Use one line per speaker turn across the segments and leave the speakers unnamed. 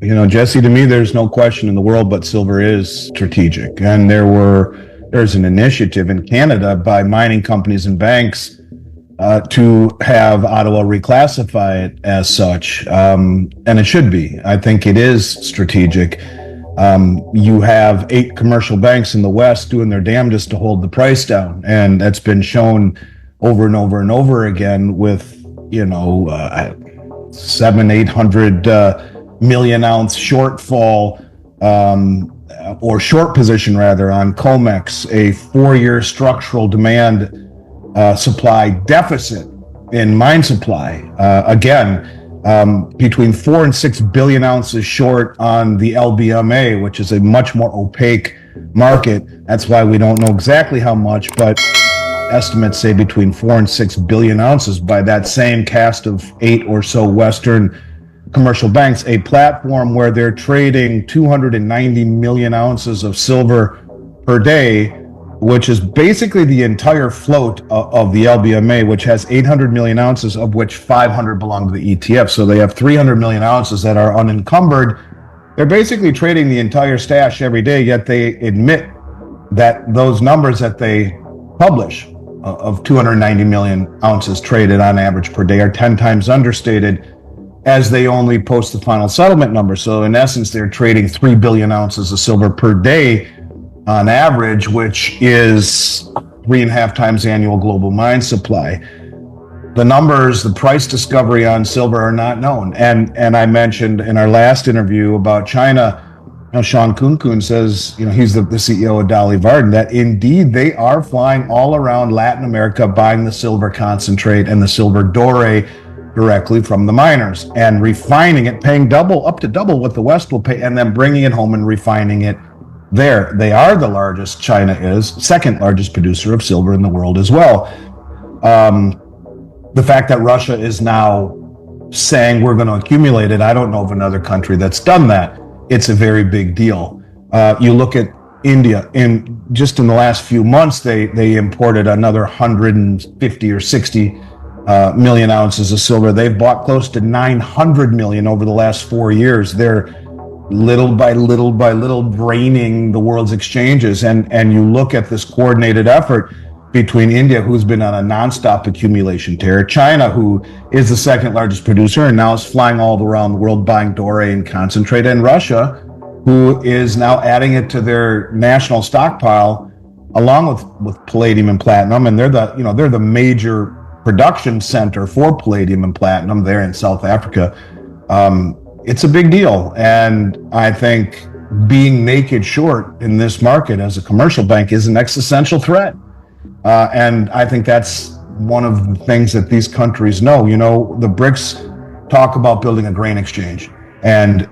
Jesse, to me, there's no question in the world, but silver is strategic. And there's an initiative in Canada by mining companies and banks to have Ottawa reclassify it as such. And it should be. I think it is strategic. You have 8 commercial banks in the West doing their damnedest to hold the price down. And that's been shown over and over and over again with, 700-800 million ounce shortfall, or short position rather, on COMEX, a 4-year structural demand supply deficit in mine supply. Between 4 and 6 billion ounces short on the LBMA, which is a much more opaque market. That's why we don't know exactly how much, but estimates say between 4 and 6 billion ounces by that same cast of 8 or so Western commercial banks, a platform where they're trading 290 million ounces of silver per day, which is basically the entire float of the LBMA, which has 800 million ounces, of which 500 belong to the ETF. So they have 300 million ounces that are unencumbered. They're basically trading the entire stash every day, yet they admit that those numbers that they publish of 290 million ounces traded on average per day are 10 times understated, as they only post the final settlement number. So in essence, they're trading 3 billion ounces of silver per day on average, which is 3.5 times annual global mine supply. The numbers, the price discovery on silver are not known. And I mentioned in our last interview about China, Sean Kunkun says, he's the CEO of Dolly Varden, that indeed they are flying all around Latin America buying the silver concentrate and the silver doré directly from the miners and refining it, paying up to double what the West will pay, and then bringing it home and refining it there. They are the largest, China is, second largest producer of silver in the world as well. The fact that Russia is now saying we're going to accumulate it, I don't know of another country that's done that. It's a very big deal. You look at India, just in the last few months, they imported another 150 or 60 million ounces of silver. They've bought close to 900 million over the last 4 years. They're little by little by little draining the world's exchanges. And you look at this coordinated effort between India, who's been on a nonstop accumulation tear, China, who is the second largest producer and now is flying all around the world buying doré and concentrate, and Russia, who is now adding it to their national stockpile along with palladium and platinum. And they're the major production center for palladium and platinum there in South Africa. It's a big deal. And I think being naked short in this market as a commercial bank is an existential threat. And I think that's one of the things that these countries know. The BRICS talk about building a grain exchange. And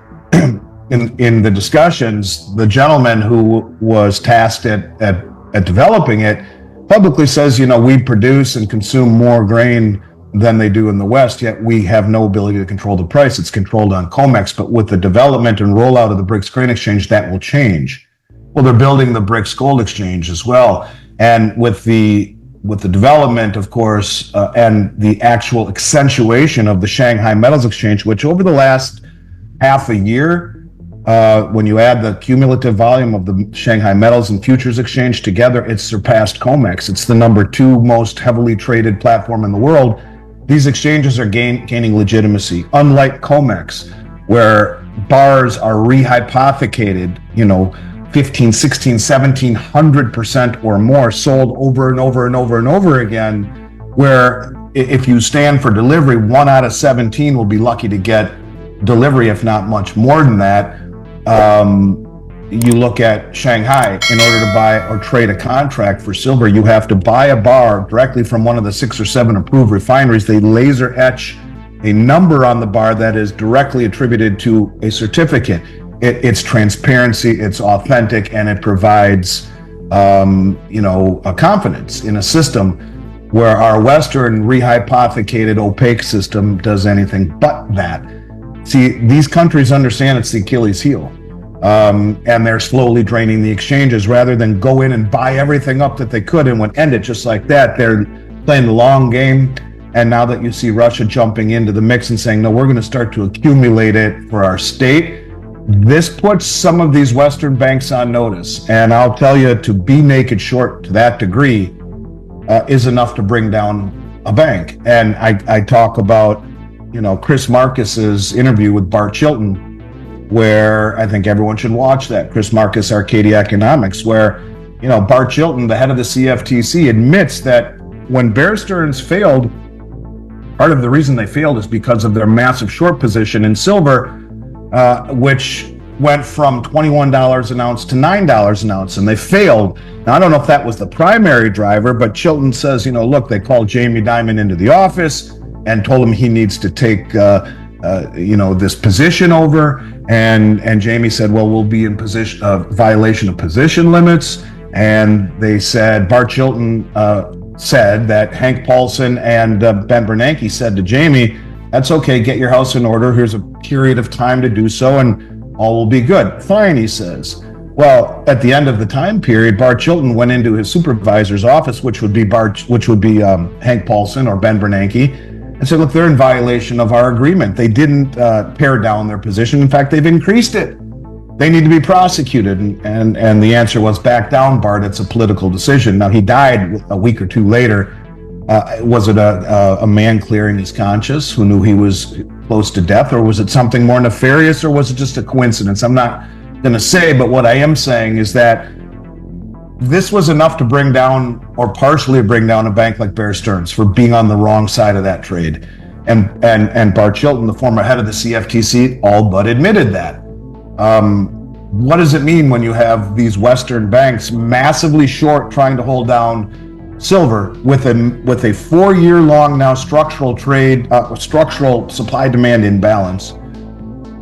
in the discussions, the gentleman who was tasked at developing it publicly says, we produce and consume more grain than they do in the West, yet we have no ability to control the price. It's controlled on COMEX, but with the development and rollout of the BRICS Grain Exchange, that will change. Well, they're building the BRICS Gold Exchange as well. And with the development, of course, and the actual accentuation of the Shanghai Metals Exchange, which over the last half a year, when you add the cumulative volume of the Shanghai Metals and Futures Exchange together, it's surpassed COMEX. It's the number 2 most heavily traded platform in the world. These exchanges are gaining legitimacy, unlike COMEX, where bars are rehypothecated, 15, 16, 1700% or more, sold over and over and over and over again, where if you stand for delivery, 1 out of 17 will be lucky to get delivery, if not much more than that. You look at Shanghai, in order to buy or trade a contract for silver, you have to buy a bar directly from one of the 6 or 7 approved refineries. They laser etch a number on the bar that is directly attributed to a certificate. It's transparency, it's authentic, and it provides, a confidence in a system where our Western rehypothecated opaque system does anything but that. See, these countries understand it's the Achilles heel. And they're slowly draining the exchanges rather than go in and buy everything up that they could and would end it just like that. They're playing the long game. And now that you see Russia jumping into the mix and saying, no, we're going to start to accumulate it for our state, This puts some of these Western banks on notice. And I'll tell you, to be naked short to that degree is enough to bring down a bank. And I talk about, Chris Marcus's interview with Bart Chilton, where I think everyone should watch that. Chris Marcus, Arcadia Economics, where, Bart Chilton, the head of the CFTC, admits that when Bear Stearns failed, part of the reason they failed is because of their massive short position in silver, which went from $21 an ounce to $9 an ounce, and they failed. Now, I don't know if that was the primary driver, but Chilton says, look, they called Jamie Dimon into the office and told him he needs to take, this position over. And Jamie said, well, we'll be in violation of position limits. And they said, Bart Chilton said that Hank Paulson and Ben Bernanke said to Jamie, that's okay, get your house in order. Here's a period of time to do so, and all will be good. Fine, he says. Well, at the end of the time period, Bart Chilton went into his supervisor's office, which would be Hank Paulson or Ben Bernanke, and said, look, they're in violation of our agreement. They didn't pare down their position. In fact, they've increased it. They need to be prosecuted. And the answer was, back down, Bart. It's a political decision. Now, he died a week or two later. Was it a man clearing his conscience who knew he was close to death, or was it something more nefarious, or was it just a coincidence? I'm not going to say, but what I am saying is that this was enough to bring down, or partially bring down, a bank like Bear Stearns for being on the wrong side of that trade. And Bart Chilton, the former head of the CFTC, all but admitted that. What does it mean when you have these Western banks massively short, trying to hold down silver with a 4-year-long now structural supply-demand imbalance,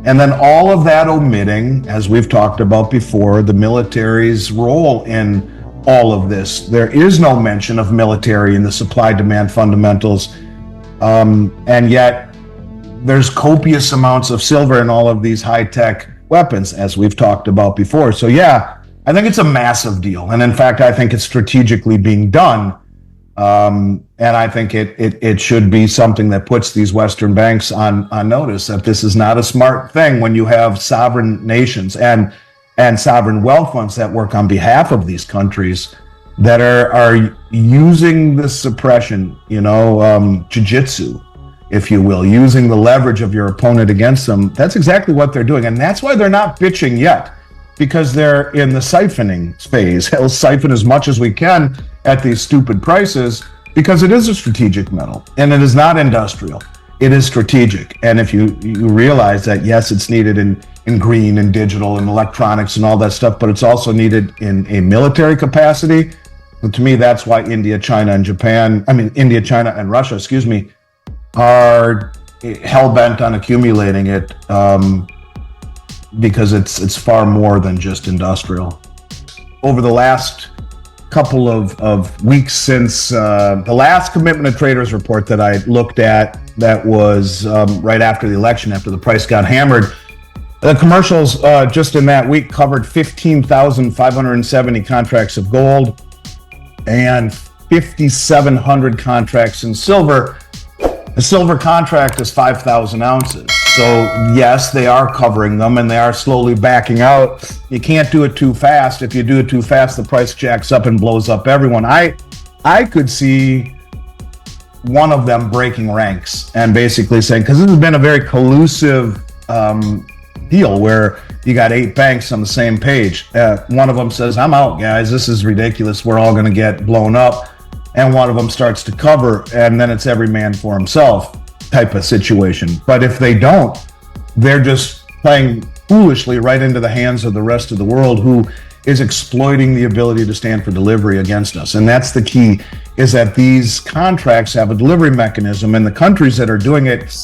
and then all of that omitting, as we've talked about before, the military's role in all of this? There is no mention of military in the supply-demand fundamentals, and yet there's copious amounts of silver in all of these high-tech weapons, as we've talked about before. So yeah, I think it's a massive deal. And in fact, I think it's strategically being done. And I think it should be something that puts these Western banks on notice that this is not a smart thing when you have sovereign nations and sovereign wealth funds that work on behalf of these countries that are using the suppression, jiu-jitsu, if you will, using the leverage of your opponent against them. That's exactly what they're doing. And that's why they're not bitching yet, because they're in the siphoning phase. We'll siphon as much as we can at these stupid prices, because it is a strategic metal and it is not industrial. It is strategic. And if you realize that, yes, it's needed in green and digital and electronics and all that stuff, but it's also needed in a military capacity. And to me, that's why India, China, and Russia, are hell-bent on accumulating it, because it's far more than just industrial. Over the last couple of weeks since the last Commitment of Traders report that I looked at, that was right after the election, after the price got hammered, the commercials just in that week covered 15,570 contracts of gold and 5,700 contracts in silver. A silver contract is 5,000 ounces. So yes, they are covering them and they are slowly backing out. You can't do it too fast. If you do it too fast, the price jacks up and blows up everyone. I could see one of them breaking ranks and basically saying, because this has been a very collusive deal where you got 8 banks on the same page. One of them says, I'm out, guys. This is ridiculous. We're all going to get blown up. And one of them starts to cover, and then it's every man for himself type of situation. But if they don't, they're just playing foolishly right into the hands of the rest of the world, who is exploiting the ability to stand for delivery against us. And that's the key, is that these contracts have a delivery mechanism, and the countries that are doing it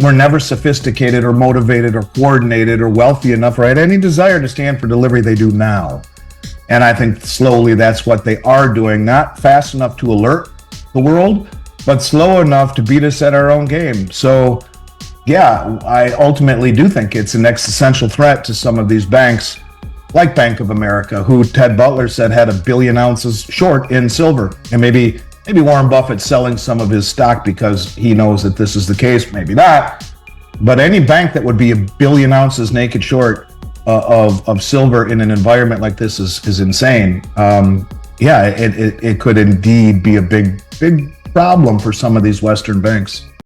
were never sophisticated or motivated or coordinated or wealthy enough or had any desire to stand for delivery. They do now. And I think slowly that's what they are doing, not fast enough to alert the world, but slow enough to beat us at our own game. So yeah, I ultimately do think it's an existential threat to some of these banks, like Bank of America, who Ted Butler said had 1 billion ounces short in silver. And maybe Warren Buffett's selling some of his stock because he knows that this is the case, maybe not. But any bank that would be 1 billion ounces naked short of silver in an environment like this is insane. Yeah, it could indeed be a big problem for some of these Western banks.